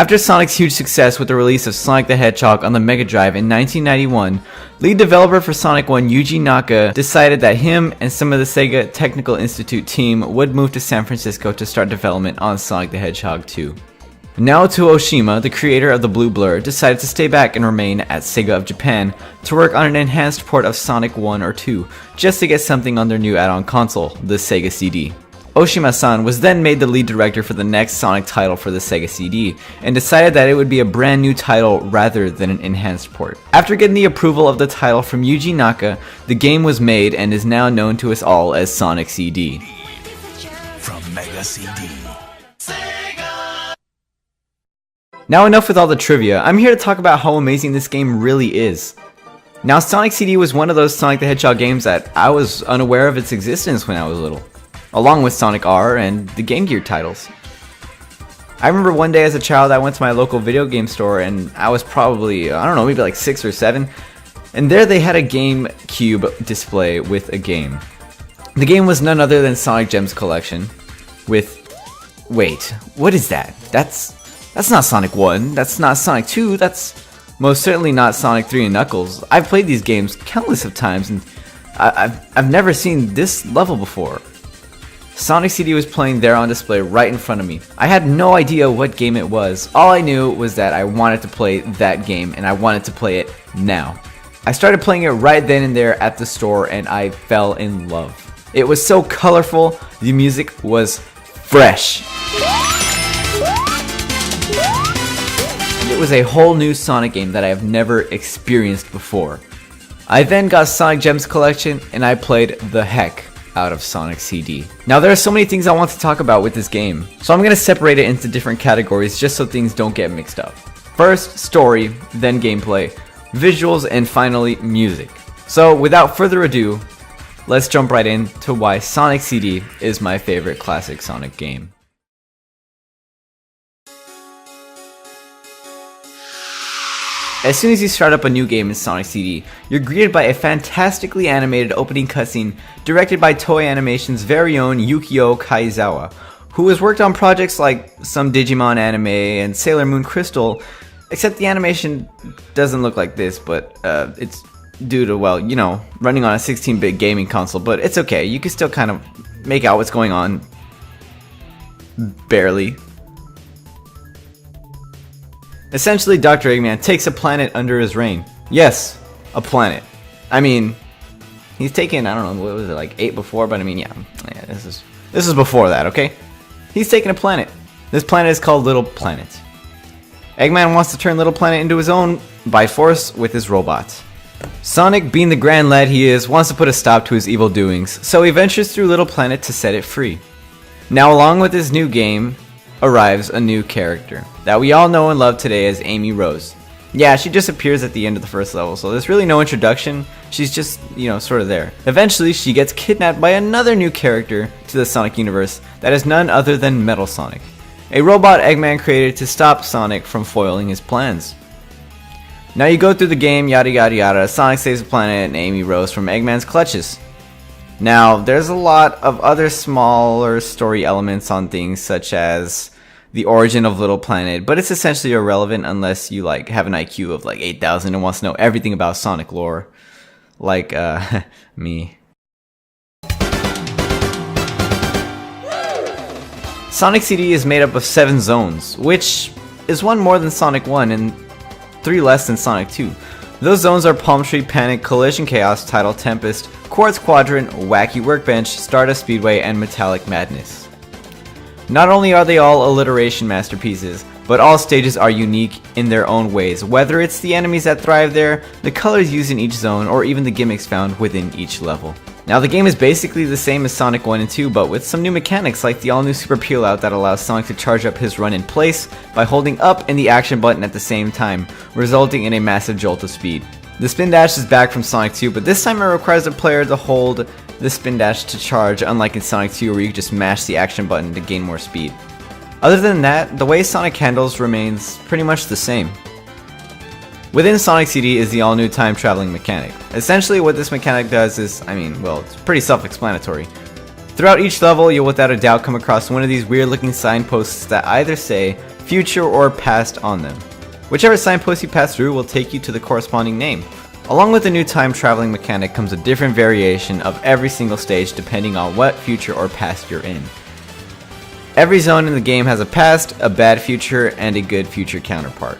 After Sonic's huge success with the release of Sonic the Hedgehog on the Mega Drive in 1991, lead developer for Sonic 1 Yuji Naka decided that him and some of the Sega Technical Institute team would move to San Francisco to start development on Sonic the Hedgehog 2. Naoto Oshima, the creator of the Blue Blur, decided to stay back and remain at Sega of Japan to work on an enhanced port of Sonic 1 or 2, just to get something on their new add-on console, the Sega CD. Oshima-san was then made the lead director for the next Sonic title for the Sega CD, and decided that it would be a brand new title rather than an enhanced port. After getting the approval of the title from Yuji Naka, the game was made and is now known to us all as Sonic CD. From Mega CD. Now enough with all the trivia, I'm here to talk about how amazing this game really is. Now Sonic CD was one of those Sonic the Hedgehog games that I was unaware of its existence when I was little, along with Sonic R and the Game Gear titles. I remember one day as a child I went to my local video game store and I was probably, I don't know, maybe like 6 or 7, and there they had a GameCube display with a game. The game was none other than Sonic Gems Collection with... Wait, what is that? That's not Sonic 1, that's not Sonic 2, that's most certainly not Sonic 3 and Knuckles. I've played these games countless of times and I've never seen this level before. Sonic CD was playing there on display right in front of me. I had no idea what game it was. All I knew was that I wanted to play that game and I wanted to play it now. I started playing it right then and there at the store and I fell in love. It was so colorful, the music was fresh. It was a whole new Sonic game that I have never experienced before. I then got Sonic Gems Collection and I played the heck out of Sonic CD. Now there are so many things I want to talk about with this game, so I'm going to separate it into different categories just so things don't get mixed up. First, story, then gameplay, visuals, and finally, music. So without further ado, let's jump right into why Sonic CD is my favorite classic Sonic game. As soon as you start up a new game in Sonic CD, you're greeted by a fantastically animated opening cutscene directed by Toei Animation's very own Yukio Kaizawa, who has worked on projects like some Digimon anime and Sailor Moon Crystal, except the animation doesn't look like this, but it's due to, well, you know, running on a 16-bit gaming console, but it's okay, you can still kind of make out what's going on. Barely. Essentially, Dr. Eggman takes a planet under his reign. Yes, a planet. I mean, he's taken, I don't know, what was it, like 8 before, but I mean, yeah, this is before that, okay? He's taken a planet. This planet is called Little Planet. Eggman wants to turn Little Planet into his own by force with his robots. Sonic, being the grand lad he is, wants to put a stop to his evil doings, so he ventures through Little Planet to set it free. Now, along with this new game, arrives a new character that we all know and love today as Amy Rose. Yeah, she just appears at the end of the first level, so there's really no introduction, she's just, you know, sort of there. Eventually, she gets kidnapped by another new character to the Sonic universe that is none other than Metal Sonic, a robot Eggman created to stop Sonic from foiling his plans. Now you go through the game, yada yada yada, Sonic saves the planet and Amy Rose from Eggman's clutches. Now, there's a lot of other smaller story elements on things such as the origin of Little Planet, but it's essentially irrelevant unless you like have an IQ of like 8,000 and wants to know everything about Sonic lore. Like, me. Sonic CD is made up of 7 zones, which is 1 more than Sonic 1 and 3 less than Sonic 2. Those zones are Palm Tree, Panic, Collision Chaos, Tidal Tempest, Quartz Quadrant, Wacky Workbench, Stardust Speedway, and Metallic Madness. Not only are they all alliteration masterpieces, but all stages are unique in their own ways, whether it's the enemies that thrive there, the colors used in each zone, or even the gimmicks found within each level. Now the game is basically the same as Sonic 1 and 2, but with some new mechanics like the all-new Super Peel Out that allows Sonic to charge up his run in place by holding up and the action button at the same time, resulting in a massive jolt of speed. The Spin Dash is back from Sonic 2, but this time it requires the player to hold the Spin Dash to charge, unlike in Sonic 2 where you just mash the action button to gain more speed. Other than that, the way Sonic handles remains pretty much the same. Within Sonic CD is the all-new time-traveling mechanic. Essentially what this mechanic does is, it's pretty self-explanatory. Throughout each level, you'll without a doubt come across one of these weird-looking signposts that either say future, or past on them. Whichever signpost you pass through will take you to the corresponding name. Along with the new time traveling mechanic comes a different variation of every single stage depending on what future or past you're in. Every zone in the game has a past, a bad future, and a good future counterpart.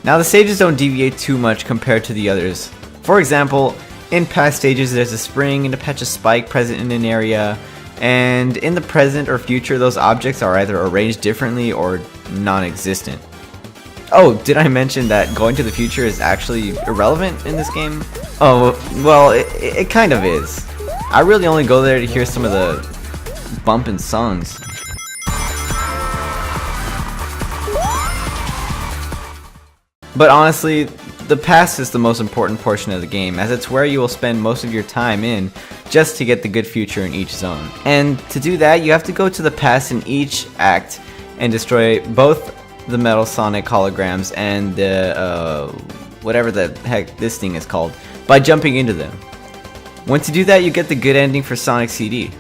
Now the stages don't deviate too much compared to the others. For example, in past stages there's a spring and a patch of spike present in an area, and in the present or future those objects are either arranged differently or non-existent. Oh, did I mention that going to the future is actually irrelevant in this game? Oh, well, it kind of is. I really only go there to hear some of the bumpin' songs. But honestly, the past is the most important portion of the game, as it's where you will spend most of your time in just to get the good future in each zone. And to do that, you have to go to the past in each act and destroy both the Metal Sonic holograms and the, whatever the heck this thing is called, by jumping into them. Once you do that, you get the good ending for Sonic CD.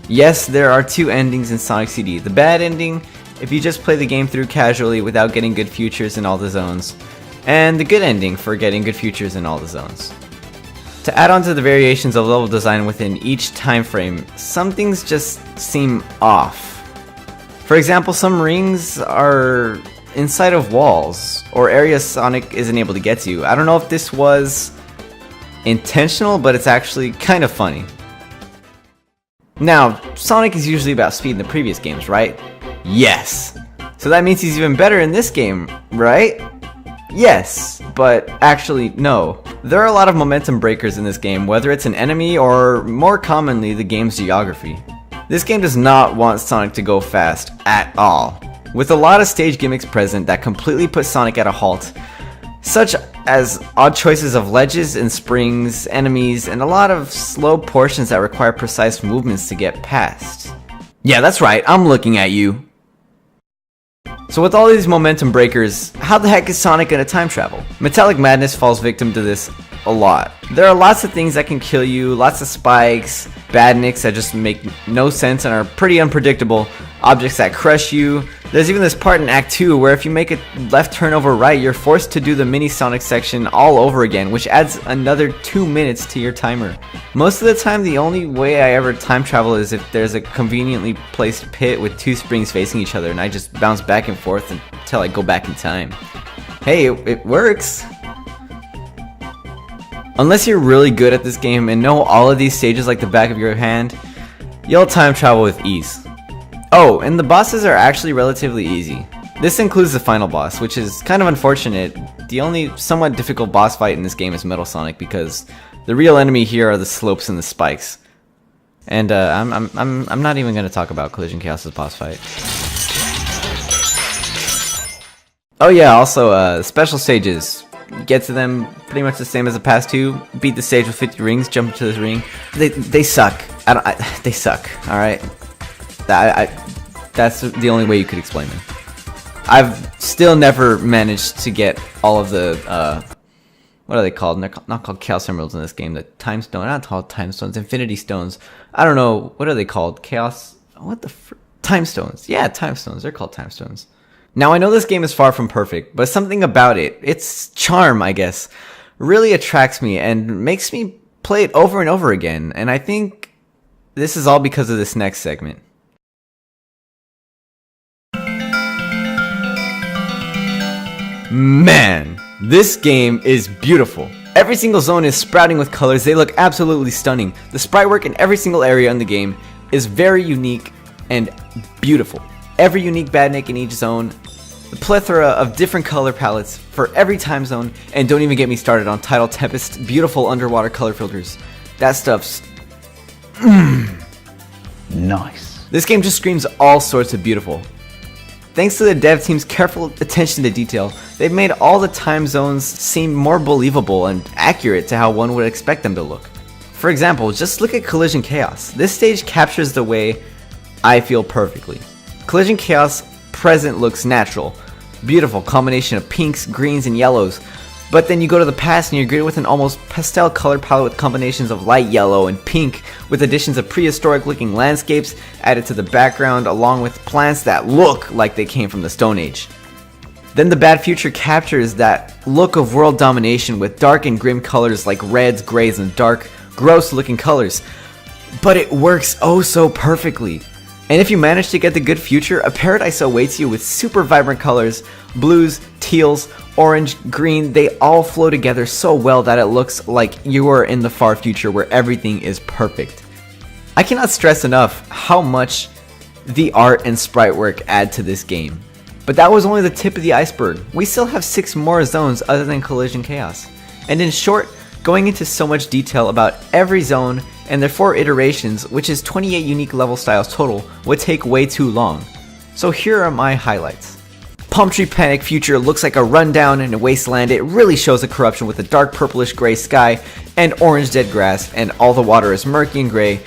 Yes, there are two endings in Sonic CD. The bad ending, if you just play the game through casually without getting good futures in all the zones, and the good ending for getting good futures in all the zones. To add on to the variations of level design within each time frame, some things just seem off. For example, some rings are inside of walls, or areas Sonic isn't able to get to. I don't know if this was intentional, but it's actually kind of funny. Now, Sonic is usually about speed in the previous games, right? Yes! So that means he's even better in this game, right? Yes, but actually no. There are a lot of momentum breakers in this game, whether it's an enemy or, more commonly, the game's geography. This game does not want Sonic to go fast at all, with a lot of stage gimmicks present that completely put Sonic at a halt, such as odd choices of ledges and springs, enemies, and a lot of slow portions that require precise movements to get past. Yeah, that's right, I'm looking at you. So with all these momentum breakers, how the heck is Sonic gonna time travel? Metallic Madness falls victim to this a lot. There are lots of things that can kill you, lots of spikes, badniks that just make no sense and are pretty unpredictable, objects that crush you. There's even this part in Act 2 where if you make a left turn over right, you're forced to do the mini Sonic section all over again, which adds another 2 minutes to your timer. Most of the time, the only way I ever time travel is if there's a conveniently placed pit with two springs facing each other and I just bounce back and forth until I go back in time. Hey, it works! Unless you're really good at this game and know all of these stages like the back of your hand, you'll time travel with ease. Oh, and the bosses are actually relatively easy. This includes the final boss, which is kind of unfortunate. The only somewhat difficult boss fight in this game is Metal Sonic because the real enemy here are the slopes and the spikes. And I'm not even gonna talk about Collision Chaos's boss fight. Oh yeah, also special stages. Get to them pretty much the same as the past two. Beat the stage with 50 rings, jump into this ring. They suck. They suck. All right. That's the only way you could explain them. I've still never managed to get all of the what are they called? They're not called Chaos Emeralds in this game. The Time Stone, not called Time Stones. Infinity Stones. I don't know. What are they called? Chaos. What the Time Stones? Yeah, Time Stones. They're called Time Stones. Now, I know this game is far from perfect, but something about it, its charm, I guess, really attracts me and makes me play it over and over again. And I think this is all because of this next segment. Man, this game is beautiful. Every single zone is sprouting with colors. They look absolutely stunning. The sprite work in every single area in the game is very unique and beautiful. Every unique badnik in each zone, the plethora of different color palettes for every time zone, and don't even get me started on Tidal Tempest's beautiful underwater color filters. That stuff's nice. This game just screams all sorts of beautiful. Thanks to the dev team's careful attention to detail, they've made all the time zones seem more believable and accurate to how one would expect them to look. For example, just look at Collision Chaos. This stage captures the way I feel perfectly. Collision Chaos present looks natural. Beautiful combination of pinks, greens, and yellows. But then you go to the past and you're greeted with an almost pastel color palette with combinations of light yellow and pink, with additions of prehistoric looking landscapes added to the background, along with plants that look like they came from the Stone Age. Then the bad future captures that look of world domination with dark and grim colors like reds, grays, and dark, gross looking colors. But it works oh so perfectly. And if you manage to get the good future, a paradise awaits you with super vibrant colors, blues, teals, orange, green. They all flow together so well that it looks like you are in the far future where everything is perfect. I cannot stress enough how much the art and sprite work add to this game. But that was only the tip of the iceberg. We still have 6 more zones other than Collision Chaos. And in short, going into so much detail about every zone and their 4 iterations, which is 28 unique level styles total, would take way too long. So here are my highlights. Palm Tree Panic Future looks like a rundown in a wasteland. It really shows the corruption with a dark purplish gray sky and orange dead grass, and all the water is murky and gray.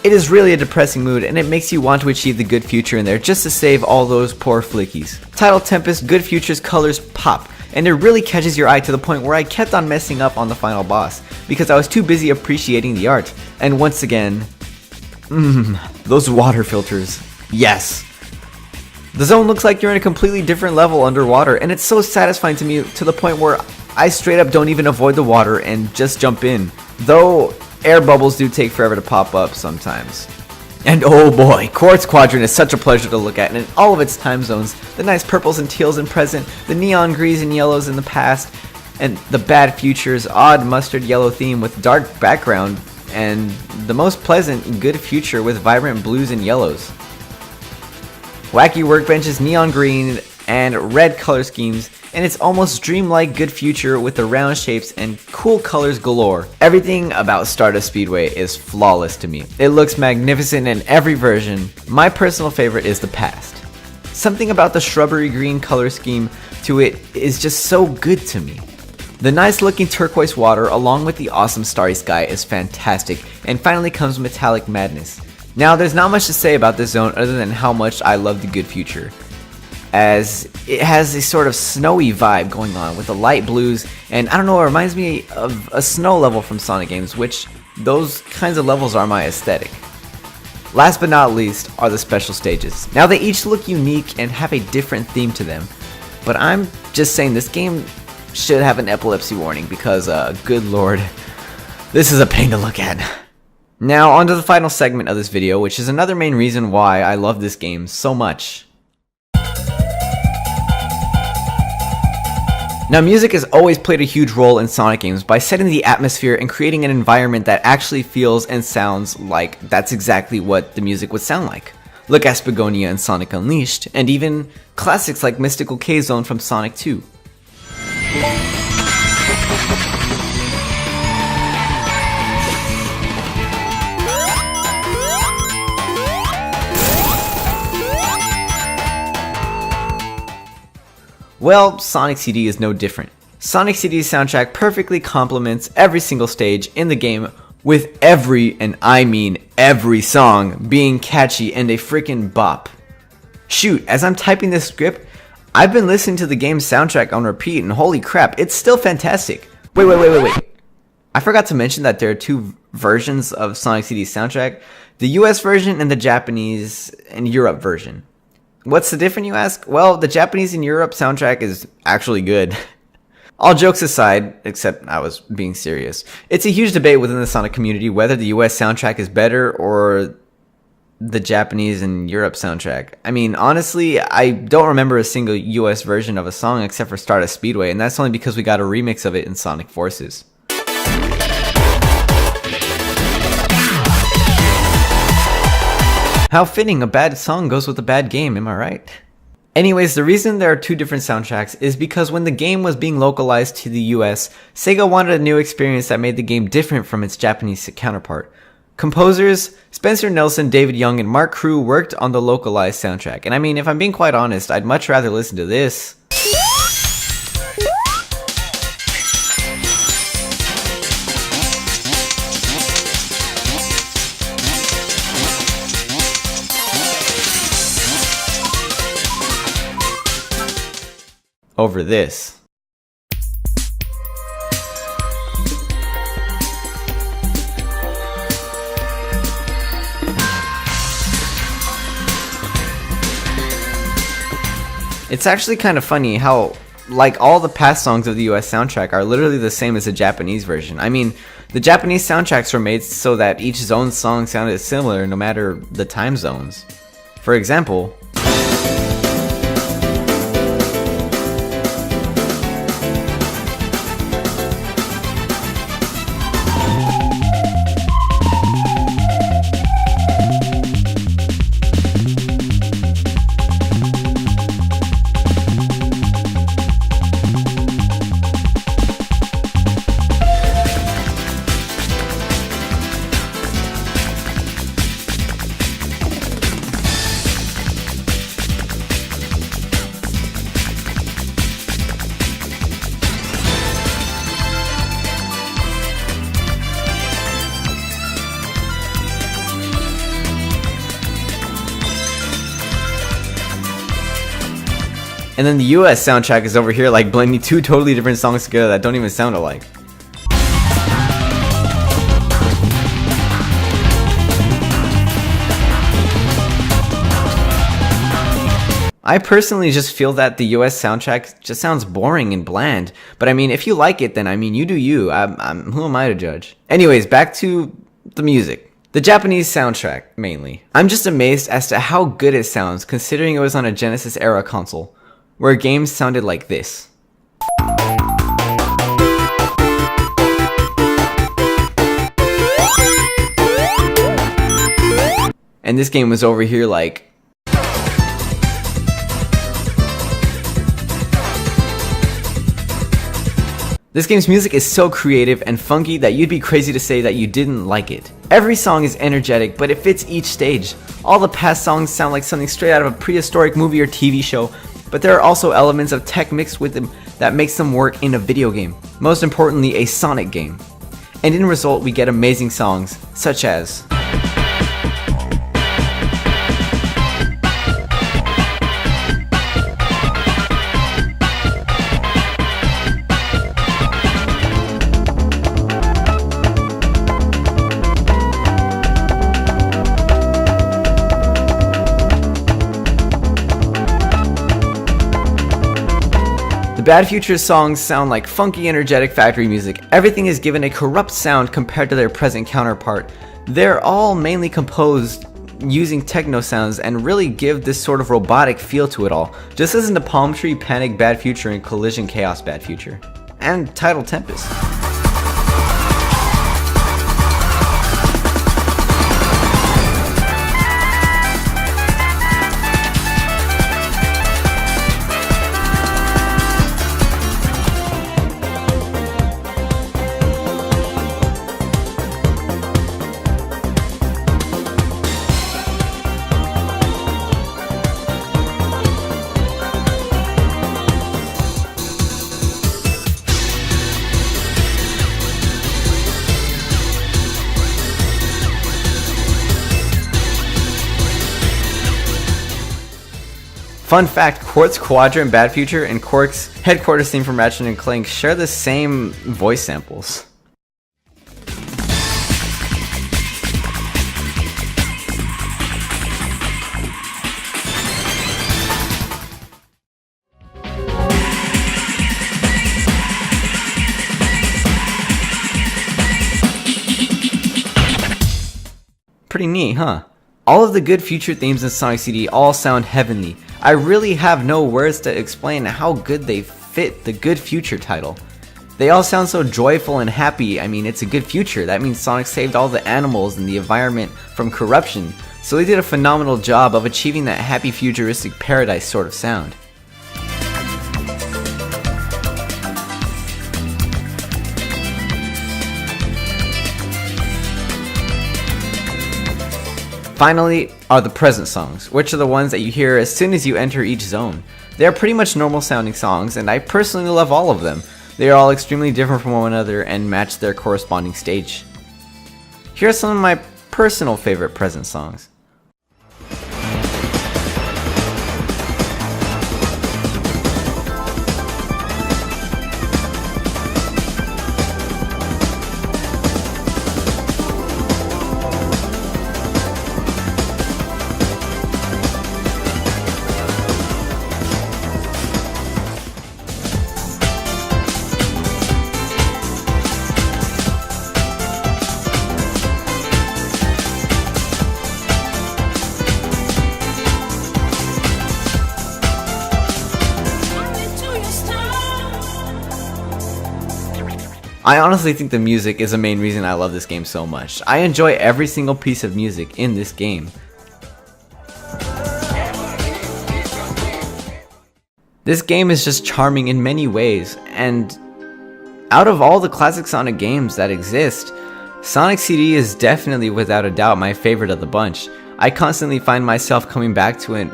It is really a depressing mood, and it makes you want to achieve the good future in there just to save all those poor flickies. Title Tempest Good Future's colors pop, and it really catches your eye to the point where I kept on messing up on the final boss because I was too busy appreciating the art. And once again, those water filters, yes. The zone looks like you're in a completely different level underwater, and it's so satisfying to me to the point where I straight up don't even avoid the water and just jump in, though air bubbles do take forever to pop up sometimes. And oh boy, Quartz Quadrant is such a pleasure to look at, and in all of its time zones, the nice purples and teals in present, the neon greens and yellows in the past, and the bad future's odd mustard yellow theme with dark background, and the most pleasant good future with vibrant blues and yellows. Wacky workbenches, neon green and red color schemes, and it's almost dreamlike good future with the round shapes and cool colors galore. Everything about Stardust Speedway is flawless to me. It looks magnificent in every version. My personal favorite is the past. Something about the shrubbery green color scheme to it is just so good to me. The nice looking turquoise water along with the awesome starry sky is fantastic, and finally comes Metallic Madness. Now there's not much to say about this zone other than how much I love the good future, as it has a sort of snowy vibe going on with the light blues, and I don't know, it reminds me of a snow level from Sonic games, which those kinds of levels are my aesthetic. Last but not least are the special stages. Now they each look unique and have a different theme to them, but I'm just saying this game should have an epilepsy warning because good lord, this is a pain to look at. Now on to the final segment of this video, which is another main reason why I love this game so much. Now music has always played a huge role in Sonic games by setting the atmosphere and creating an environment that actually feels and sounds like that's exactly what the music would sound like. Look at Spagonia and Sonic Unleashed, and even classics like Mystical K-Zone from Sonic 2. Well, Sonic CD is no different. Sonic CD's soundtrack perfectly complements every single stage in the game, with every, and I mean every song, being catchy and a freaking bop. Shoot, as I'm typing this script, I've been listening to the game's soundtrack on repeat, and holy crap, it's still fantastic. Wait. I forgot to mention that there are 2 versions of Sonic CD's soundtrack, the US version and the Japanese and Europe version. What's the difference, you ask? Well, the Japanese and Europe soundtrack is actually good. All jokes aside, except I was being serious, it's a huge debate within the Sonic community whether the US soundtrack is better or the Japanese and Europe soundtrack. I mean, honestly, I don't remember a single US version of a song except for Stardust Speedway, and that's only because we got a remix of it in Sonic Forces. How fitting, a bad song goes with a bad game, am I right? Anyways, the reason there are 2 different soundtracks is because when the game was being localized to the US, Sega wanted a new experience that made the game different from its Japanese counterpart. Composers Spencer Nelson, David Young, and Mark Crew worked on the localized soundtrack, and I mean, if I'm being quite honest, I'd much rather listen to this over this. It's actually kind of funny how, like, all the past songs of the US soundtrack are literally the same as the Japanese version. I mean, the Japanese soundtracks were made so that each zone's song sounded similar no matter the time zones. For example, and then the US soundtrack is over here like blending two totally different songs together that don't even sound alike. I personally just feel that the US soundtrack just sounds boring and bland, but I mean, if you like it, then I mean, you do you. Who am I to judge? Anyways, back to the music. The Japanese soundtrack, mainly. I'm just amazed as to how good it sounds considering it was on a Genesis era console, where games sounded like this. And this game was over here like... This game's music is so creative and funky that you'd be crazy to say that you didn't like it. Every song is energetic, but it fits each stage. All the past songs sound like something straight out of a prehistoric movie or TV show, but there are also elements of tech mixed with them that makes them work in a video game. Most importantly, a Sonic game. And in result, we get amazing songs, such as... The Bad Future songs sound like funky, energetic factory music. Everything is given a corrupt sound compared to their present counterpart. They're all mainly composed using techno sounds and really give this sort of robotic feel to it all. Just as in the Palm Tree Panic Bad Future and Collision Chaos Bad Future. And Tidal Tempest. Fun fact, Quartz Quadrant Bad Future and Quark's headquarters theme from Ratchet & Clank share the same voice samples. Pretty neat, huh? All of the good future themes in Sonic CD all sound heavenly. I really have no words to explain how good they fit the Good Future title. They all sound so joyful and happy. I mean, it's a good future. That means Sonic saved all the animals and the environment from corruption. So they did a phenomenal job of achieving that happy futuristic paradise sort of sound. Finally are the present songs, which are the ones that you hear as soon as you enter each zone. They are pretty much normal sounding songs, and I personally love all of them. They are all extremely different from one another and match their corresponding stage. Here are some of my personal favorite present songs. I honestly think the music is the main reason I love this game so much. I enjoy every single piece of music in this game. This game is just charming in many ways, and out of all the classic Sonic games that exist, Sonic CD is definitely without a doubt my favorite of the bunch. I constantly find myself coming back to it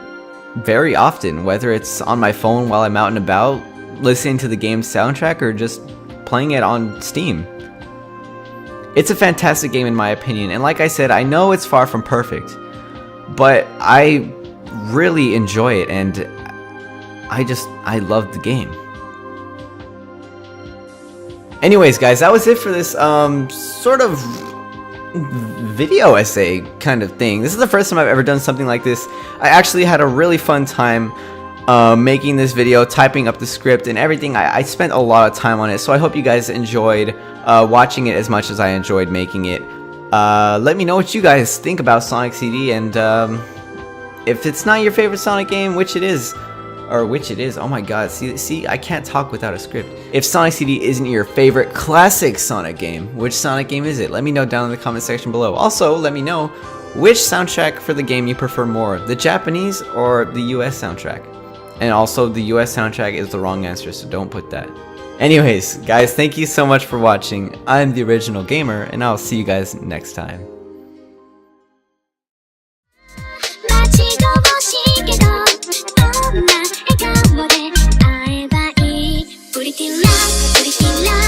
very often, whether it's on my phone while I'm out and about, listening to the game's soundtrack, or just playing it on Steam. It's a fantastic game in my opinion, and like I said, I know it's far from perfect, but I really enjoy it, and I love the game. Anyways, guys, that was it for this sort of video essay kind of thing. This is the first time I've ever done something like this. I actually had a really fun time making this video, typing up the script and everything. I spent a lot of time on it, so I hope you guys enjoyed watching it as much as I enjoyed making it. Let me know what you guys think about Sonic CD, and if it's not your favorite Sonic game, which it is. Oh my god, see, I can't talk without a script. If Sonic CD isn't your favorite classic Sonic game, which Sonic game is it? Let me know down in the comment section below. Also, let me know which soundtrack for the game you prefer more, the Japanese or the US soundtrack. And also, the US soundtrack is the wrong answer, so don't put that. Anyways, guys, thank you so much for watching. I'm the Original Gamer, and I'll see you guys next time. Pretty love, pretty love.